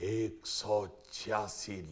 186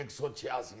186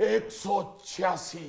186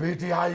PTI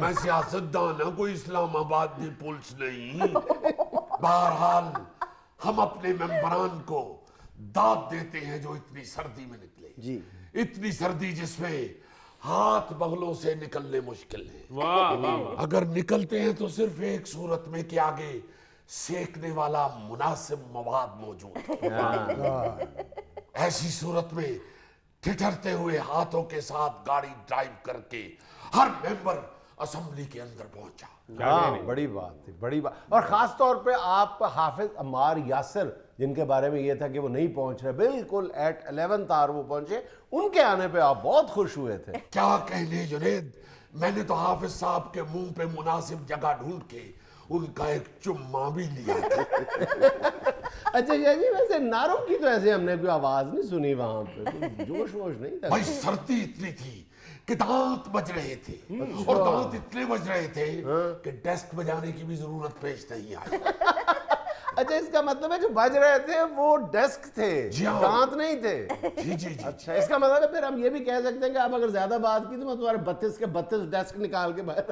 میں سیاستدان ہوں، کوئی اسلام آباد کی پولیس نہیں. بہرحال ہم اپنے ممبران کو داد دیتے ہیں جو اتنی سردی میں نکلے. جی اتنی سردی جس میں ہاتھ بغلوں سے نکلنے مشکل ہیں. واہ واہ اگر نکلتے ہیں تو صرف ایک صورت میں کہ آگے سیکنے والا مناسب مواد موجود ہے. ایسی صورت میں ٹھٹھرتے ہوئے ہاتھوں کے ساتھ گاڑی ڈرائیو کر کے ہر ممبر اسمبلی کے اندر پہنچا. ہاں بڑی بات تھی، بڑی بات. اور خاص طور پہ آپ حافظ عمار یاسر جن کے بارے میں یہ تھا کہ وہ نہیں پہنچ رہے، بالکل ایٹ 11th آور وہ پہنچے. ان کے آنے پہ آپ بہت خوش ہوئے تھے. کیا کہنے جنید، میں نے تو حافظ صاحب کے منہ پہ مناسب جگہ ڈھونڈ کے ان کا ایک چمہ بھی لیا تھا. اچھا شاہ جی، ویسے نعروں کی تو ایسے ہم نے کوئی آواز نہیں سنی وہاں پہ، کوئی جوش ووش نہیں تھا. بھائی سردی اتنی تھی کہ دانت بج رہے تھے، اور دانت اتنے بج رہے تھے کہ ڈیسک بجانے کی بھی ضرورت پیش نہیں آئی. اچھا اس کا مطلب ہے جو بج رہے تھے وہ ڈیسک تھے، جی ہاں. دانت نہیں تھے. جی جی جی. اچھا اس کا مطلب ہے پھر ہم یہ بھی کہہ سکتے ہیں کہ آپ اگر زیادہ بات کی تو میں تمہارے 32 کے 32 ڈیسک نکال کے باہر.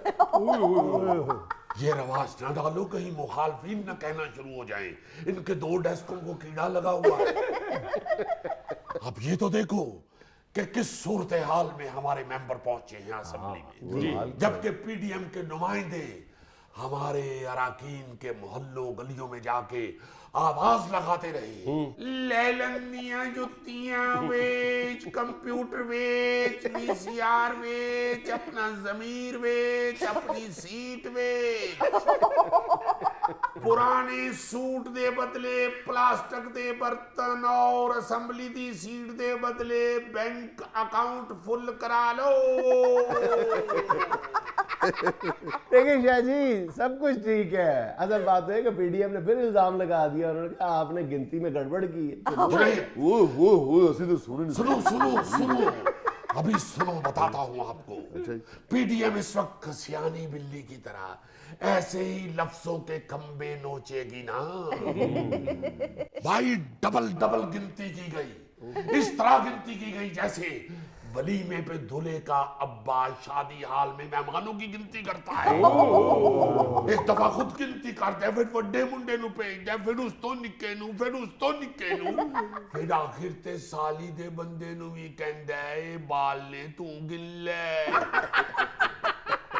یہ رواج نہ ڈالو، کہیں مخالفین نہ کہنا شروع ہو جائیں ان کے 2 ڈیسکوں کو کیڑا لگا ہوا ہے. اب یہ تو دیکھو کہ کس صورتحال میں ہمارے ممبر پہنچے ہیں اسمبلی میں، جبکہ پی ڈی ایم کے نمائندے ہمارے اراکین کے محلوں گلیوں میں جا کے آواز لگاتے رہے، لیلنیاں جتیاں ویچ، computer which, we C are which, اپنا ضمیر ویچ، اپنی سیٹ ویچ. پرانے سوٹ دے بدلے پلاسٹک دے برتن اور اسمبلی دی سیٹ دے بدلے بینک اکاؤنٹ فل کرا لو. دیکھیں شاہ جی سب کچھ ٹھیک ہے، اصل بات ہے کہ پی ڈی ایم نے پھر الزام لگا دیا، انہوں نے کہا آپ نے گنتی میں گڑبڑ کی ہے. سنو سنو سنو، ابھی سنو بتاتا ہوں آپ کو. پی ڈی ایم اس وقت کھسیانی بلی کی طرح ایسے ہی لفظوں کے کھمبے نوچے گی نا. بھائی ڈبل ڈبل گنتی کی گئی، اس طرح گنتی کی گئی جیسے ولیمے پہ دھلے کا ابا شادی حال میں مہمانوں کی گنتی کرتا ہے. ایک دفعہ خود گنتی کرتا ہے، پھر وڈے منڈے نو بھیجتا ہے، پھر اس تو نکے نو، پھر اس تو نکے نو، پھر آخر تے سالی دے بندے نو بھی کہندا ہے بال نے تو گن لے.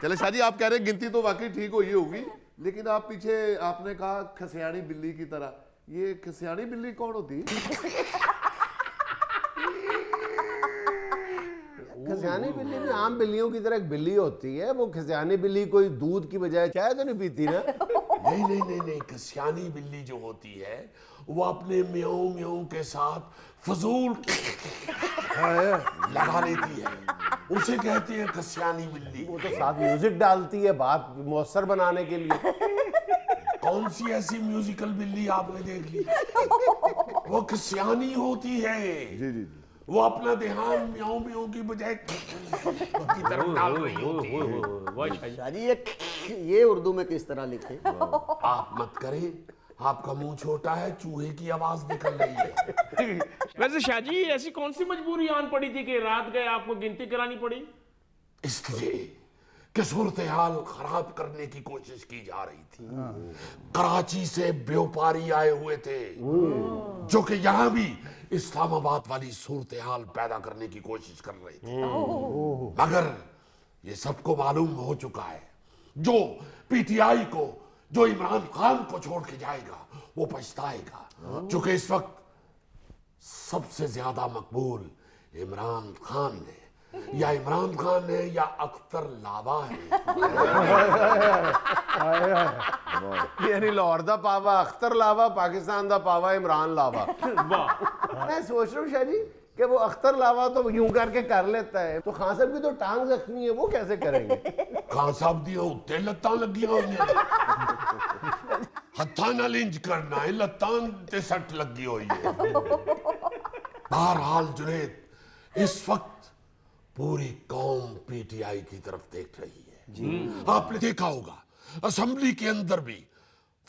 چلے شاہ جی آپ کہہ رہے ہیں گنتی تو واقعی ٹھیک ہوئی ہوگی، لیکن آپ پیچھے آپ نے کہا کھسیانی بلی کی طرح، یہ کھسیانی بلی کون ہوتی ہے؟ کھسیانی بلی بھی عام بلیوں کی طرح ایک بلی ہوتی ہے. وہ کھسیانی بلی کوئی دودھ کی بجائے چائے تو نہیں پیتی نا. نہیں نہیں نہیں نہیں، کھسیانی بلی جو ہوتی ہے وہ اپنے میاؤں میاؤں کے ساتھ فضول لگا لیتی ہے، اسے کہتے ہیں کھسیانی بلی. وہ تو ساتھ میوزک ڈالتی ہے بات مؤثر بنانے کے لیے. کون سی ایسی میوزیکل بلی آپ نے دیکھ لی؟ وہ کھسیانی ہوتی ہے. جی جی جی. وہ اپنا دھیان میاؤں میاؤں کی بجائے کی طرف ڈال رہی ہوتی ہے. واہ شاہ جی. شاہ جی یہ اردو میں کس طرح لکھے؟ آپ مت کریں، آپ کا منہ چھوٹا ہے، چوہے کی آواز نکل رہی ہے. ویسے شاہ جی ایسی کون سی مجبوری آن پڑی تھی کہ رات گئے آپ کو گنتی کرانی پڑی؟ اس لیے کہ صورتحال خراب کرنے کی کوشش کی جا رہی تھی. کراچی سے بیوپاری آئے ہوئے تھے جو کہ یہاں بھی اسلام آباد والی صورتحال پیدا کرنے کی کوشش کر رہے تھے. مگر یہ سب کو معلوم ہو چکا ہے، جو پی ٹی آئی کو، جو عمران خان کو چھوڑ کے جائے گا وہ پچھتائے گا. چونکہ اس وقت سب سے زیادہ مقبول عمران خان ہے، یا عمران خان ہے یا اختر لاوا ہے. یعنی لاہور دا پاوا اختر لاوا، پاکستان دا پاوا عمران لاوا. واہ میں سوچ رہا ہوں شاہ جی کہ وہ اختر لاوا تو یوں کر کے کر لیتا ہے، تو خان صاحب کی تو ٹانگ زخمی ہے، وہ کیسے کریں گے؟ خان صاحب دیا اتنے لتاں لگیاں ہوئی ہیں، ہتھاں نہ لنج کرنا ہے، لتاں تے سٹ لگی ہوئی ہے. بہرحال جنید اس وقت پوری قوم پی ٹی آئی کی طرف دیکھ رہی ہے. آپ نے دیکھا ہوگا اسمبلی کے اندر بھی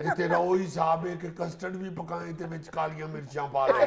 ਇਹ ਤੇਰਾ ਉਹੀ ਹਿਸਾਬ ਹੈ ਕਿ ਕਸਟਰਡ ਵੀ ਪਕਾਏ ਤੇ ਵਿੱਚ ਕਾਲੀਆਂ ਮਿਰਚਾਂ ਪਾ ਲੈ।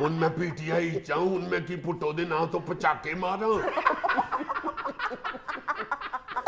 ਹੁਣ ਮੈਂ ਪੀਟੀਆਈ ਚਾਹੂੰ, ਹੁਣ ਮੈਂ ਕੀ ਭੁੱਟੋ ਦੇ ਨਾਂ ਤੋਂ ਪਚਾਕੇ ਮਾਰਾਂ?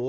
2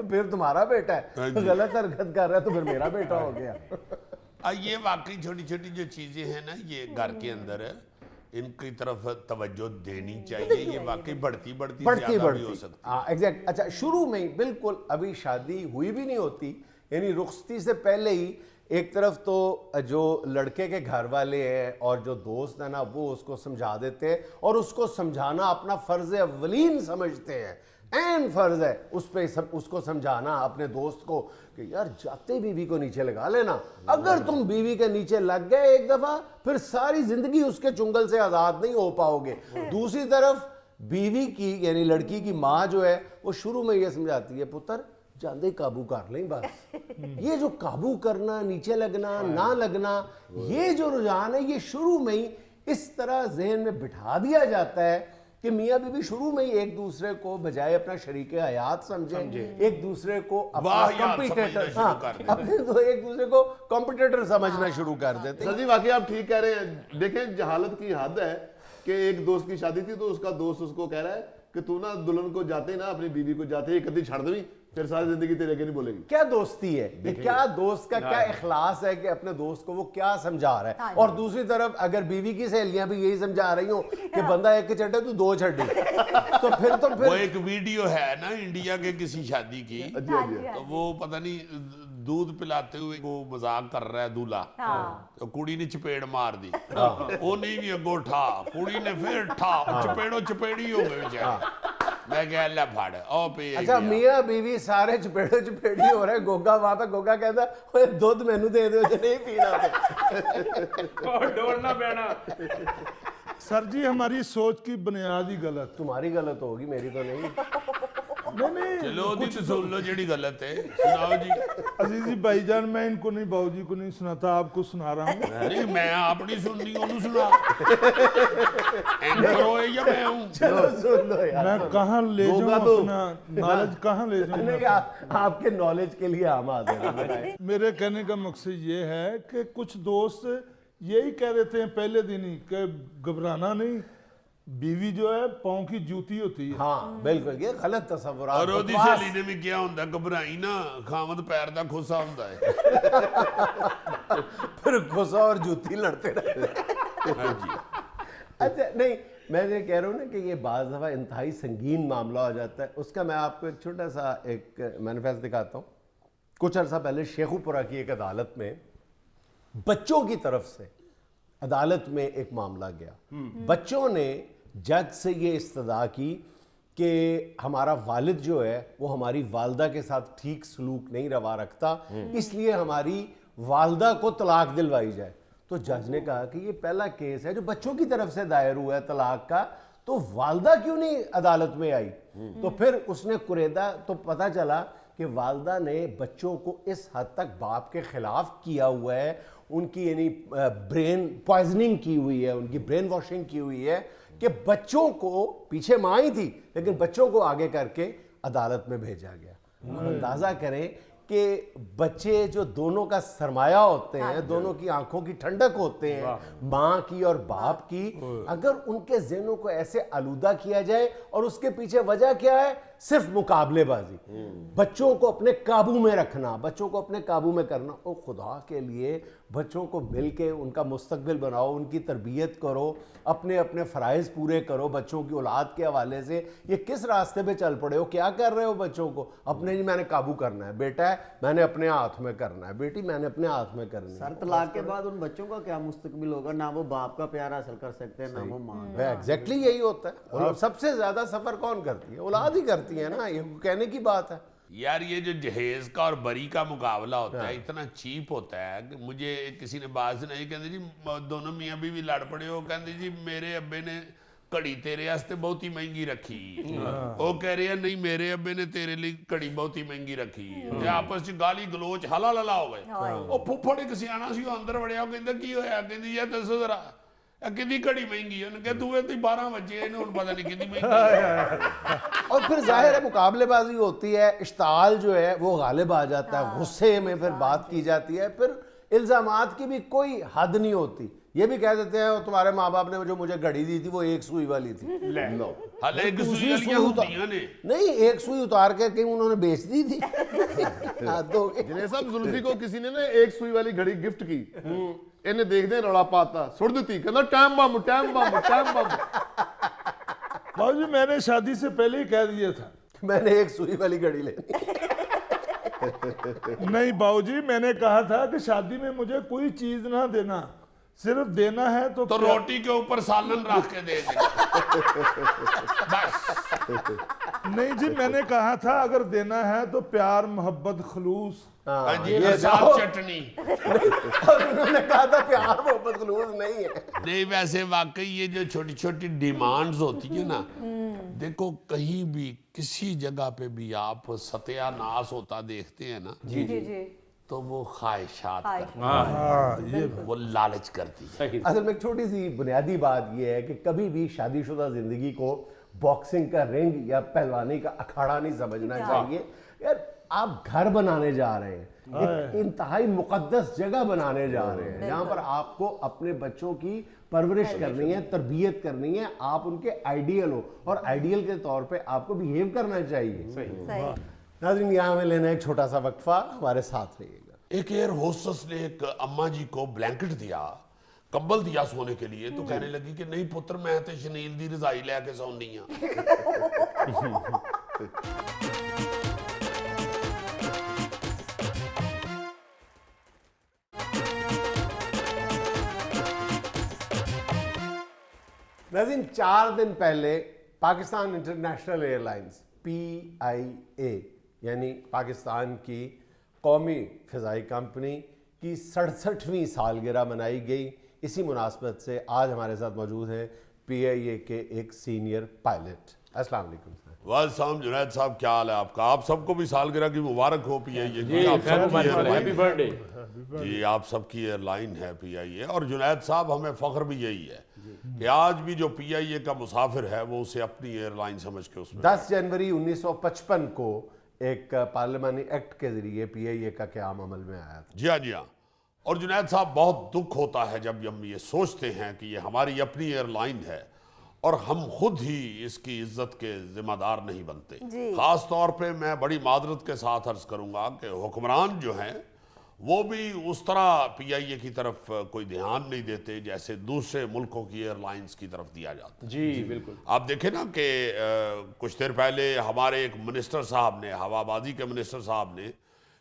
پھر تمہارا بیٹا ہے غلط حرکت کر رہا ہے تو پھر میرا بیٹا ہو گیا. یہ واقعی چھوٹی چھوٹی جو چیزیں ہیں نا یہ گھر کے اندر ان کی طرف توجہ دینی چاہیے. یہ واقعی بڑھتی زیادہ بھی ہو سکتی. ہاں ایگزیکٹ. اچھا شروع میں ہی بالکل ابھی شادی ہوئی بھی نہیں ہوتی, یعنی رخصتی سے پہلے ہی ایک طرف تو جو لڑکے کے گھر والے ہیں اور جو دوست ہیں نا وہ اس کو سمجھا دیتے ہیں اور اس کو سمجھانا اپنا فرض اولین سمجھتے ہیں, این فرض ہے اس پہ اس کو سمجھانا اپنے دوست کو کہ یار جاتے بیوی کو نیچے لگا لینا. اگر تم بیوی کے نیچے لگ گئے ایک دفعہ پھر ساری زندگی اس کے چنگل سے آزاد نہیں ہو پاؤ گے. دوسری طرف بیوی کی یعنی لڑکی کی ماں جو ہے وہ شروع میں یہ سمجھاتی ہے پتر جاندے قابو کر لیں بس. یہ جو قابو کرنا, نیچے لگنا, نہ لگنا, یہ جو رجحان ہے یہ شروع میں ہی اس طرح ذہن میں بٹھا دیا جاتا ہے کہ میاں بیوی شروع میں ہی ایک دوسرے کو بجائے اپنا شریک حیات سمجھیں, ایک دوسرے کو اپنا کمپیٹیٹر, ایک دوسرے کو کمپیٹیٹر سمجھنا شروع کر دیتے. سر جی واقعی آپ ٹھیک کہہ رہے ہیں. دیکھیں جہالت کی حد ہے کہ ایک دوست کی شادی تھی تو اس کا دوست اس کو کہہ رہا ہے کہ تو نا دلہن کو جاتے نا اپنی بیوی کو جاتے ایک ادھی چھڑ دوی پھر ساری زندگی تیرے کے نہیں بولے گی. کیا دوستی ہے یہ, کیا دوست کا کیا اخلاص ہے کہ اپنے دوست کو وہ کیا سمجھا رہا ہے. اور دوسری طرف اگر بیوی کی سہیلیاں بھی یہی سمجھا رہی ہوں کہ بندہ ایک چٹے تو دو چھڑی تو پھر وہ ایک ویڈیو ہے نا انڈیا کے کسی شادی کی, تو وہ پتہ نہیں دودھ پلاتے ہوئے وہ مذاق کر رہا ہے دولہا, تو کڑی نے چپیڑ مار دی, وہ نہیں بھی اگو ٹھا, کڑی نے پھر ٹھا, چپیڑو چپیڑی ہو گئے بیچارے. میں کہا اللہ پھاڑ او پہ. اچھا میاں بیوی سارے چپیڑے چپیڑی ہو رہے, گوگا وہاں پہ گوگا کہتا ہے دودھ مینو دے دو نہیں پینا اور ڈولنا پینا. سر جی ہماری سوچ کی بنیاد ہی غلط. تمہاری غلط ہوگی میری تو نہیں. چلو جی تو سن لو جیڑی غلط ہے سناؤ جی. عزیزی بھائی جان میں ان کو نہیں باؤ جی کو نہیں سناتا, آپ کو سنا رہا ہوں. نہیں میں اپنی سننی انہوں سنا اینکر ہوئے یا میں ہوں. چلو سن لو یار, میں کہاں لے جاؤں اپنا نالج, کہاں لے جاؤں. آپ کے نالج کے لیے ہم حاضر ہیں. میرے کہنے کا مقصد یہ ہے کہ کچھ دوست یہی کہہ دیتے ہیں پہلے دن ہی کہ گھبرانا نہیں, بیوی جو ہے پاؤں کی جوتی ہوتی ہے. ہاں بالکل یہ غلط تصورات. اور وہ سہیلی نے بھی کیا ہوتا ہے گھبرائی نا خامد پیر دا کھوسا ہوتا ہے, پھر کھوسا اور جوتی لڑتے رہتے. اچھا نہیں میں یہ کہہ رہا ہوں نا کہ یہ بعض دفعہ انتہائی سنگین معاملہ ہو جاتا ہے. اس کا میں آپ کو ایک چھوٹا سا ایک مینیفیسٹ دکھاتا ہوں. کچھ عرصہ پہلے شیخو پورہ کی ایک عدالت میں بچوں کی طرف سے عدالت میں ایک معاملہ گیا. بچوں نے جج سے یہ استدعا کی کہ ہمارا والد جو ہے وہ ہماری والدہ کے ساتھ ٹھیک سلوک نہیں روا رکھتا, اس لیے ہماری والدہ کو طلاق دلوائی جائے. تو جج نے کہا کہ یہ پہلا کیس ہے جو بچوں کی طرف سے دائر ہوا ہے طلاق کا, تو والدہ کیوں نہیں عدالت میں آئی. تو پھر اس نے قریدا تو پتہ چلا کہ والدہ نے بچوں کو اس حد تک باپ کے خلاف کیا ہوا ہے, ان کی یعنی برین پوائزننگ کی ہوئی ہے, ان کی برین واشنگ کی ہوئی ہے کہ بچوں کو, پیچھے ماں ہی تھی لیکن بچوں کو آگے کر کے عدالت میں بھیجا گیا. اندازہ کریں کہ بچے جو دونوں کا سرمایہ ہوتے ہیں, دونوں کی آنکھوں کی ٹھنڈک ہوتے ہیں, ماں کی اور باپ کی, اگر ان کے ذہنوں کو ایسے آلودہ کیا جائے, اور اس کے پیچھے وجہ کیا ہے, صرف مقابلے بازی, بچوں کو اپنے قابو میں رکھنا, بچوں کو اپنے قابو میں کرنا. او خدا کے لیے بچوں کو مل کے ان کا مستقبل بناؤ, ان کی تربیت کرو, اپنے اپنے فرائض پورے کرو بچوں کی اولاد کے حوالے سے. یہ کس راستے پہ چل پڑے ہو, کیا کر رہے ہو بچوں کو اپنے, جی میں نے قابو کرنا ہے, بیٹا ہے میں نے اپنے ہاتھ میں کرنا ہے, بیٹی میں نے اپنے ہاتھ میں کرنا ہے. سر طلاق کے بعد ان بچوں کا کیا مستقبل ہوگا, نہ وہ باپ کا پیار حاصل کر سکتے ہیں نہ وہ ماں. ایگزیکٹلی یہی ہوتا ہے. سب سے زیادہ سفر کون کرتی ہے, اولاد ہی کرتی ہے نا, یہ کہنے کی بات ہے. یار یہ جو جہیز کا اور بری کا مقابلہ ہوتا ہے اتنا چیپ ہوتا ہے کہ مجھے کسی نے بات سنائی, کہتے جی دونوں میاں بیوی لڑ پڑے ہو, کہتے جی میرے ابے نے کڑی تیرے واسطے بہت ہی مہنگی رکھی, وہ کہہ رہے ہیں نہیں میرے ابے نے تیرے لیے کڑی بہت ہی مہنگی رکھی. آپس چ گالی گلوچ ہلا للا ہو گئے. وہ پھپھڑ ایک سیاںا سی اندر وڑیا, کہندا کی ہویا, کہندی یار دسو ذرا کدی کڑی مہنگی ہے, انہوں نے کہا دوے تو 12 بجے انہوں نے پتہ نہیں کدی مہنگی ہے. اور پھر ظاہر ہے مقابلے بازی ہوتی ہے, اشتعال جو ہے وہ غالب آ جاتا ہے, غصے میں پھر بات کی جاتی ہے, پھر الزامات کی بھی کوئی حد نہیں ہوتی. یہ بھی کہہ دیتے ہیں تمہارے ماں باپ نے جو مجھے گھڑی دی تھی وہ ایک سوئی والی تھی. دوسری سوئی ہوتی ہے نہیں, ایک سوئی اتار کے کہیں انہوں نے بیچ دی تھی. جنید صاحب زلفی کو کسی نے نا ایک سوئی والی گھڑی گفٹ کی, انہیں دیکھ دیں روڑا پاتا سڑ دیتی, کہنا ٹائم بم ٹائم بم ٹائم بم. باؤ جی میں نے شادی سے پہلے ہی کہہ دیا تھا میں نے ایک سوئی والی گھڑی لینی. نہیں باؤ جی, میں نے کہا تھا کہ شادی میں مجھے کوئی چیز نہ دینا, صرف دینا ہے تو روٹی کے اوپر سالن رکھ کے دے دیں. بس نہیں جی, میں نے کہا تھا اگر دینا ہے تو پیار محبت خلوص. چٹنی. انہوں نے کہا تھا پیار محبت خلوص نہیں ہے. نہیں ویسے واقعی یہ جو چھوٹی چھوٹی ڈیمانڈز ہوتی ہیں نا, دیکھو کہیں بھی کسی جگہ پہ بھی آپ ستیہ ناس ہوتا دیکھتے ہیں نا, تو وہ خواہشات وہ لالچ کرتی ہے. اصل میں ایک چھوٹی سی بنیادی بات یہ ہے کہ کبھی بھی شادی شدہ زندگی کو باکسنگ کا رنگ یا پہلوانی کا اکھاڑا نہیں سمجھنا چاہیے. یار آپ گھر بنانے جا رہے ہیں, ایک انتہائی مقدس جگہ بنانے جا رہے ہیں جہاں پر آپ کو اپنے بچوں کی پرورش کرنی ہے, تربیت کرنی ہے, آپ ان کے آئیڈیل ہو اور آئیڈیل کے طور پہ آپ کو بیہیو کرنا چاہیے. ناظرین یہاں ہمیں لینا ایک چھوٹا سا وقفہ, ہمارے ساتھ رہیے گا. ایک ایئر ہوسٹس نے ایک اماں جی کو بلینکٹ دیا, کمبل دیا سونے کے لیے, تو کہنے لگی کہ نہیں پتر میں تے شنیل دی رضائی لے کے سونی ہاں. ناظرین 4 دن پہلے Pakistan international air lines PIA یعنی پاکستان کی قومی فضائی کمپنی کی 67ویں سالگرہ منائی گئی. اسی مناسبت سے آج ہمارے ساتھ موجود ہیں PIA کے ایک سینئر پائلٹ. السلام علیکم سر. والسلام جنید صاحب, کیا حال ہے آپ کا؟ آپ سب کو بھی سالگرہ کی مبارک ہو. PIA جی آپ سب کی ایئر لائن ہے PIA, اور جنید صاحب ہمیں فخر بھی یہی ہے کہ آج بھی جو PIA کا مسافر ہے وہ اسے اپنی ایئر لائن سمجھ کے اس میں 10 جنوری 1955 کو ایک پارلیمانی ایکٹ کے ذریعے PIA کا قیام عمل میں آیا تھا. جی ہاں جی ہاں. اور جنید صاحب بہت دکھ ہوتا ہے جب ہم یہ سوچتے ہیں کہ یہ ہماری اپنی ایئر لائن ہے اور ہم خود ہی اس کی عزت کے ذمہ دار نہیں بنتے. خاص طور پہ میں بڑی معذرت کے ساتھ عرض کروں گا کہ حکمران جو ہیں وہ بھی اس طرح PIA کی طرف کوئی دھیان نہیں دیتے جیسے دوسرے ملکوں کی ایئر لائنز کی طرف دیا جاتا. جی بالکل. آپ دیکھیں نا کہ کچھ دیر پہلے ہمارے ایک منسٹر صاحب نے, ہوا بازی کے منسٹر صاحب نے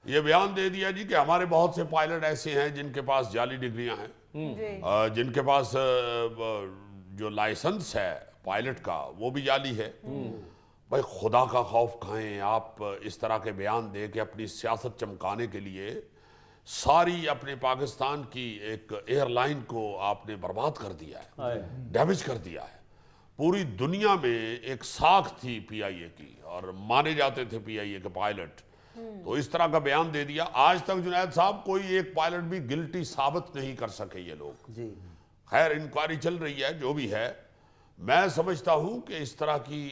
یہ بیان دے دیا جی کہ ہمارے بہت سے پائلٹ ایسے ہیں جن کے پاس جعلی ڈگریاں ہیں, جن کے پاس جو لائسنس ہے پائلٹ کا وہ بھی جعلی ہے. بھائی خدا کا خوف کھائیں, آپ اس طرح کے بیان دے کہ اپنی سیاست چمکانے کے لیے ساری اپنے پاکستان کی ایک ایئر لائن کو آپ نے برباد کر دیا ہے, ڈیمیج کر دیا ہے. پوری دنیا میں ایک ساکھ تھی PIA کی اور مانے جاتے تھے PIA کے پائلٹ, تو اس طرح کا بیان دے دیا. آج تک جنید صاحب کوئی ایک پائلٹ بھی گلٹی ثابت نہیں کر سکے یہ لوگ. خیر انکوائری چل رہی ہے, جو بھی ہے. میں سمجھتا ہوں کہ اس طرح کی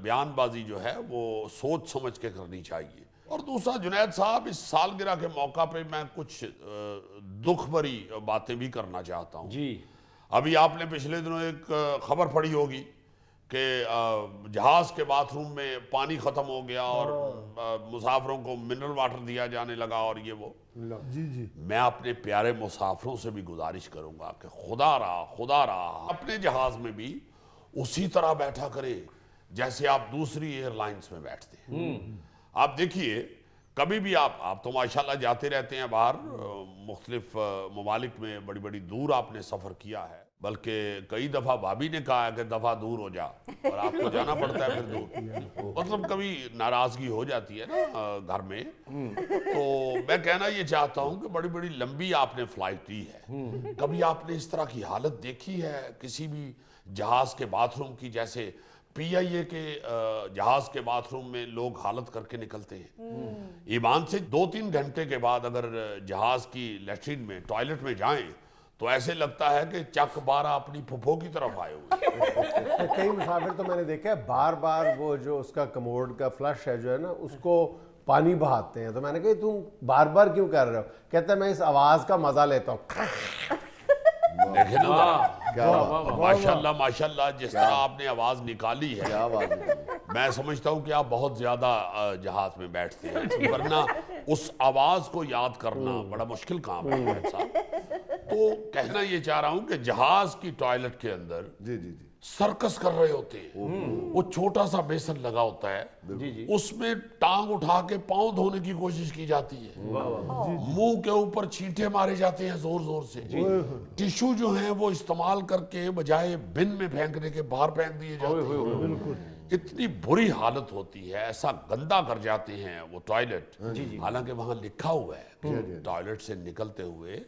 بیان بازی جو ہے وہ سوچ سمجھ کے کرنی چاہیے. اور دوسرا جنید صاحب اس سالگرہ کے موقع پہ میں کچھ دکھ بھری باتیں بھی کرنا چاہتا ہوں. جی ابھی آپ نے پچھلے دنوں ایک خبر پڑھی ہوگی کہ جہاز کے باتھ روم میں پانی ختم ہو گیا اور مسافروں کو منرل واٹر دیا جانے لگا اور یہ وہ. جی میں اپنے پیارے مسافروں سے بھی گزارش کروں گا کہ خدا رہا اپنے جہاز میں بھی اسی طرح بیٹھا کریں جیسے آپ دوسری ایئر لائنز میں بیٹھتے ہیں. آپ دیکھیے کبھی بھی آپ تو ماشاءاللہ جاتے رہتے ہیں باہر, مختلف ممالک میں بڑی بڑی دور آپ نے سفر کیا ہے, بلکہ کئی دفعہ بھابی نے کہا ہے کہ دفعہ دور ہو جا, اور آپ کو جانا پڑتا ہے پھر دور. مطلب کبھی ناراضگی ہو جاتی ہے نا گھر میں. تو میں کہنا یہ چاہتا ہوں کہ بڑی بڑی لمبی آپ نے فلائٹ لی ہے, کبھی آپ نے اس طرح کی حالت دیکھی ہے کسی بھی جہاز کے باتھ روم کی, جیسے PIA کے جہاز کے باتھ روم میں لوگ حالت کر کے نکلتے ہیں. ایمان سے 2-3 گھنٹے کے بعد اگر جہاز کی لیٹرین میں ٹوائلٹ میں جائیں تو ایسے لگتا ہے کہ چک بارہ اپنی پھپھو کی طرف آئے ہوئے. کئی مسافر تو میں نے دیکھا ہے بار بار وہ جو اس کا کموڈ کا فلش ہے جو ہے نا اس کو پانی بہاتے ہیں. تو میں نے کہا تم بار بار کیوں کر رہے ہو؟ کہتا ہے میں اس آواز کا مزہ لیتا ہوں. دیکھیں نا ماشاءاللہ ماشاءاللہ جس طرح آپ نے آواز نکالی ہے, کیا بات ہے. میں سمجھتا ہوں کہ آپ بہت زیادہ جہاز میں بیٹھتے ہیں, ورنہ اس آواز کو یاد کرنا بڑا مشکل کام ہے جنید صاحب. تو کہنا یہ چاہ رہا ہوں کہ جہاز کی ٹوائلٹ کے اندر جی جی جی سرکس کر رہے ہوتے ہیں. وہ چھوٹا سا بیسن لگا ہوتا ہے, اس میں ٹانگ اٹھا کے پاؤں دھونے کی کوشش کی جاتی ہے, منہ کے اوپر چھینٹے مارے جاتے ہیں زور زور سے, ٹیشو جو ہیں وہ استعمال کر کے بجائے بن میں پھینکنے کے باہر پھینک دیے جاتے ہیں. اتنی بری حالت ہوتی ہے, ایسا گندا کر جاتے ہیں وہ ٹوائلٹ. حالانکہ وہاں لکھا ہوا ہے کہ ٹوائلٹ سے نکلتے ہوئے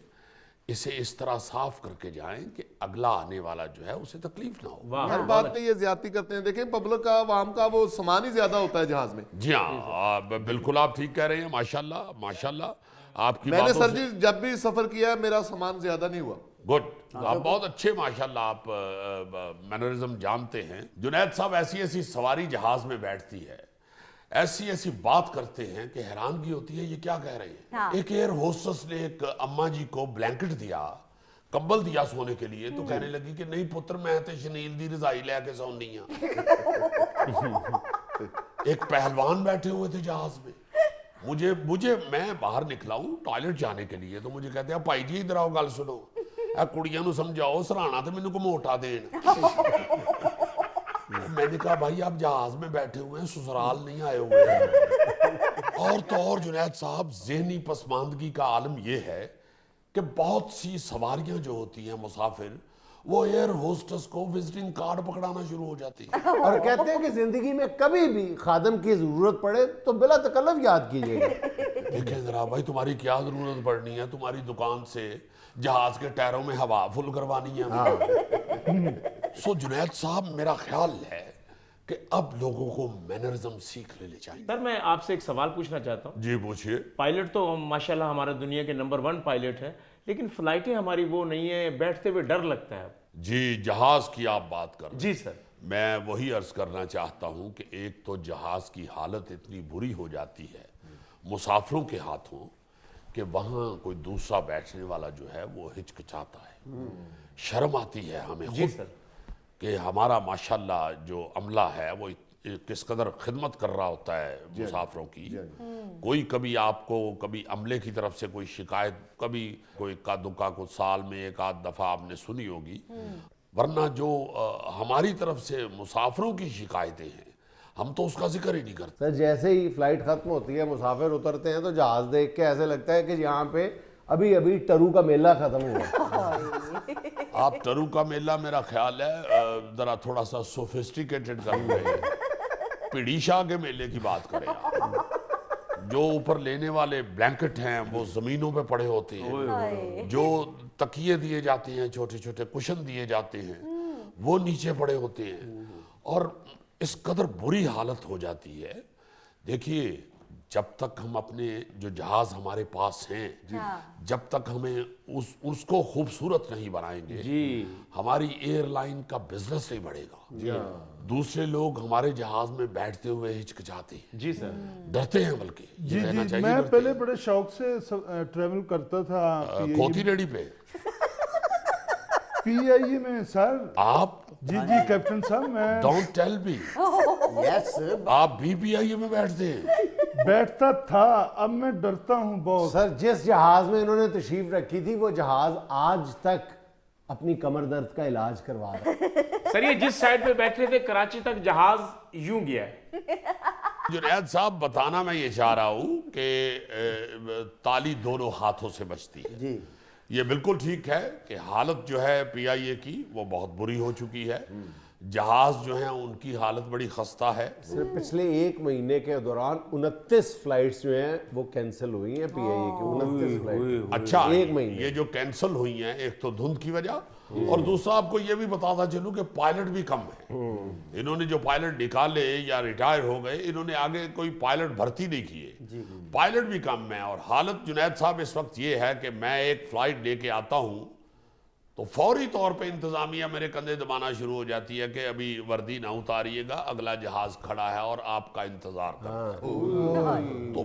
اسے اس طرح صاف کر کے جائیں کہ اگلا آنے والا جو ہے اسے تکلیف نہ ہو. ہر بات میں یہ زیادتی کرتے ہیں. دیکھیں پبلک کا عوام کا وہ سامان ہی زیادہ ہوتا ہے جہاز میں. جی ہاں بالکل آپ ٹھیک کہہ رہے ہیں. ماشاءاللہ ماشاءاللہ آپ کی میں نے باتوں سر جی جب بھی سفر کیا ہے میرا سامان زیادہ نہیں ہوا. گڈ, آپ بہت اچھے ماشاءاللہ آپ مینرزم جانتے ہیں. جنید صاحب ایسی ایسی سواری جہاز میں بیٹھتی ہے, ایسی ایسی بات کرتے ہیں کہ حیرانگی ہوتی ہے یہ کیا کہہ رہے ہیں. ایک ایئر ہوسٹس نے ایک اماں جی کو بلینکٹ دیا, کمبل دیا سونے کے لیے, تو کہنے لگی کہ نہیں پتر میں تے شنیل دی رضائی لے کے سونی ہاں. ایک پہلوان بیٹھے ہوئے تھے جہاز میں, میں باہر نکلا ہوں ٹوائلٹ جانے کے لیے, تو مجھے کہتے ہیں بھائی جی ادھر آؤ گل سنو, اے کڑیاں نو سمجھاؤ سرانا تے مینوں کو موٹا دین. میں نے کہا بھائی آپ جہاز میں بیٹھے ہوئے ہیں, سسرال نہیں آئے ہوئے ہیں. اور تو اور جنید صاحب ذہنی پسماندگی کا عالم یہ ہے کہ بہت سی سواریاں جو ہوتی ہیں مسافر, وہ ایئر ہوسٹس کو وزٹنگ کارڈ پکڑانا شروع ہو جاتی ہیں. اور کہتے ہیں کہ زندگی میں کبھی بھی خادم کی ضرورت پڑے تو بلا تکلف یاد کیجیے گا. دیکھیں ذرا بھائی تمہاری کیا ضرورت پڑنی ہے, تمہاری دکان سے جہاز کے ٹائروں میں ہوا فل کروانی ہے. سو جنید صاحب میرا خیال ہے کہ اب لوگوں کو مینرزم سیکھ لینے چاہیے. سر میں آپ سے ایک سوال پوچھنا چاہتا ہوں. جی پوچھئے. پائلٹ تو ماشاءاللہ ہمارا دنیا کے نمبر 1 پائلٹ ہے, لیکن فلائٹیں ہماری وہ نہیں ہیں, بیٹھتے ہوئے ڈر لگتا ہے. جی جہاز کی آپ بات کر رہے ہیں. جی سر. میں وہی عرض کرنا چاہتا ہوں کہ ایک تو جہاز کی حالت اتنی بری ہو جاتی ہے مسافروں کے ہاتھوں کہ وہاں کوئی دوسرا بیٹھنے والا جو ہے وہ ہچکچاتا ہے, شرم آتی ہے ہمیں جی خود سر. کہ ہمارا ماشاءاللہ جو عملہ ہے وہ کس قدر خدمت کر رہا ہوتا ہے مسافروں کی. کوئی کبھی آپ کو کبھی عملے کی طرف سے کوئی شکایت, کبھی کوئی اکا دکا کو سال میں ایک آدھ دفعہ آپ نے سنی ہوگی, ورنہ جو ہماری طرف سے مسافروں کی شکایتیں ہیں ہم تو اس کا ذکر ہی نہیں کرتے. سر جیسے ہی فلائٹ ختم ہوتی ہے, مسافر اترتے ہیں تو جہاز دیکھ کے ایسے لگتا ہے کہ یہاں پہ ابھی ابھی ٹرو کا میلہ ختم ہوا. آپ ٹرو کا میلہ میرا خیال ہے ذرا تھوڑا سا سوفسٹیکیٹڈ کر رہے ہیں. پیڑیشا کے میلے کی بات کریں آپ, جو اوپر لینے والے بلینکٹ ہیں وہ زمینوں پہ پڑے ہوتے ہیں, جو تکیے دیے جاتے ہیں, چھوٹے چھوٹے کشن دیے جاتے ہیں, وہ نیچے پڑے ہوتے ہیں, اور اس قدر بری حالت ہو جاتی ہے. دیکھیے جب تک ہم اپنے جو جہاز ہمارے پاس ہیں جب تک ہمیں اس کو خوبصورت نہیں بنائیں گے ہماری ایئر لائن کا بزنس نہیں بڑھے گا. دوسرے لوگ ہمارے جہاز میں بیٹھتے ہوئے ہچکچاتے ہیں. جی سر. ڈرتے ہیں بلکہ. جی جی میں پہلے بڑے شوق سے ٹریول کرتا تھا کھوتی ریڈی پہ پی آئی اے میں. سر آپ جی جی کیپٹن صاحب میں ڈونٹ ٹیل می آپ بھی پی آئی اے میں بیٹھتے ہیں. بیٹھتا تھا, اب میں ڈرتا ہوں بہت. سر جس جہاز میں انہوں نے تشریف رکھی تھی وہ جہاز آج تک اپنی کمر درد کا علاج کروا رہا ہے. سر یہ جس سائڈ پہ بیٹھے تھے کراچی تک جہاز یوں گیا ہے. جنید صاحب بتانا میں یہ چاہ رہا ہوں کہ تالی دونوں ہاتھوں سے بچتی ہے. جی یہ بالکل ٹھیک ہے کہ حالت جو ہے پی آئی اے کی وہ بہت بری ہو چکی ہے. جہاز جو ہیں ان کی حالت بڑی خستہ ہے. صرف پچھلے 1 مہینے کے دوران 29 فلائٹس جو ہیں وہ کینسل ہوئی ہیں پی آئی اے کی. 29 فلائٹ. اچھا 1 مہینے. یہ جو کینسل ہوئی ہیں ایک تو دھند کی وجہ, اور دوسرا آپ کو یہ بھی بتاتا چلوں کہ پائلٹ بھی کم ہے. انہوں نے جو پائلٹ نکالے یا ریٹائر ہو گئے انہوں نے آگے کوئی پائلٹ بھرتی نہیں کیے. پائلٹ بھی کم ہے. اور حالت جنید صاحب اس وقت یہ ہے کہ میں ایک فلائٹ لے کے آتا ہوں تو فوری طور پہ انتظامیہ میرے کندھے دبانا شروع ہو جاتی ہے کہ ابھی وردی نہ اتاریے گا, اگلا جہاز کھڑا ہے اور آپ کا انتظار کر رہا ہے. تو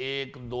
1 2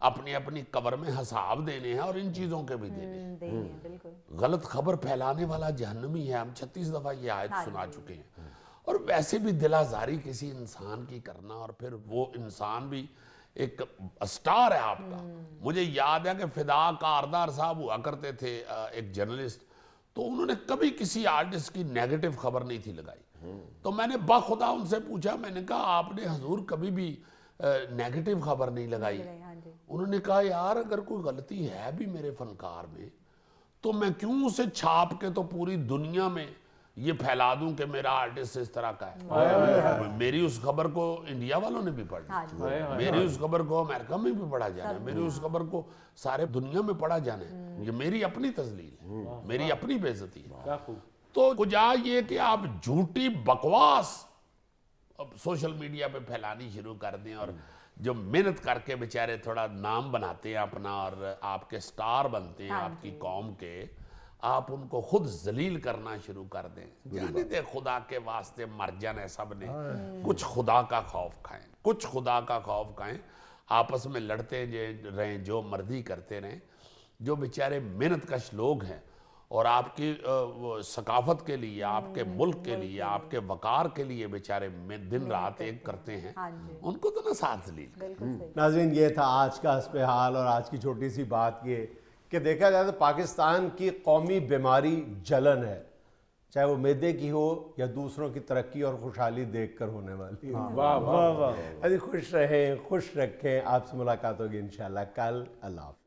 اپنی اپنی قبر میں حساب دینے ہیں اور ان چیزوں کے بھی دینے ہیں۔ دینی ہے بالکل۔ غلط خبر پھیلانے والا جہنمی ہے، ہم 36 دفعہ یہ آیت سنا چکے ہیں۔ اور ویسے بھی دل آزاری کسی انسان کی کرنا، اور پھر وہ انسان بھی ایک اسٹار ہے آپ کا۔ مجھے یاد ہے کہ فدا کاردار صاحب ہوا کرتے تھے ایک جرنلسٹ، تو انہوں نے کبھی کسی آرٹسٹ کی نیگیٹو خبر نہیں تھی لگائی۔ تو میں نے بخدا ان سے پوچھا، میں نے کہا آپ نے حضور کبھی بھی نیگیٹو خبر نہیں لگائی؟ ہاں جی۔ انہوں نے کہا یار اگر کوئی غلطی ہے بھی میرے فنکار میں تو میں کیوں اسے چھاپ کے تو پوری دنیا میں یہ پھیلا دوں کہ میرا آرٹسٹ اس طرح کا ہے۔ میری اس خبر کو انڈیا والوں نے بھی پڑھا، میری اس خبر کو امریکہ میں بھی پڑھا جانا ہے، میری اس خبر کو سارے دنیا میں پڑھا جانا ہے۔ یہ میری اپنی تذلیل ہے، میری اپنی بے عزتی ہے۔ تو کجا یہ کہ آپ جھوٹی بکواس اب سوشل میڈیا پہ پھیلانی شروع کر دیں، اور جو محنت کر کے بیچارے تھوڑا نام بناتے ہیں اپنا اور آپ کے سٹار بنتے ہیں آپ کی قوم کے، آپ ان کو خود ذلیل کرنا شروع کر دیں۔ جانے دے خدا کے واسطے مر جانے سب نے، کچھ خدا کا خوف کھائیں، کچھ خدا کا خوف کھائیں، آپس میں لڑتے رہیں، جو مرضی کرتے رہیں۔ جو بیچارے محنت کش لوگ ہیں اور آپ کی ثقافت کے لیے، آپ کے ملک کے لیے، آپ کے وقار کے لیے بیچارے دن رات ایک کرتے ہیں، ان کو تو نہ ساتھ ذلیل۔ ناظرین یہ تھا آج کا حسب حال، اور آج کی چھوٹی سی بات یہ کہ دیکھا جائے تو پاکستان کی قومی بیماری جلن ہے، چاہے وہ معدے کی ہو یا دوسروں کی ترقی اور خوشحالی دیکھ کر ہونے والی ہو۔ واہ واہ واہ۔ خوش رہیں، خوش رکھیں۔ آپ سے ملاقات ہوگی انشاءاللہ کل۔ اللہ حافظ۔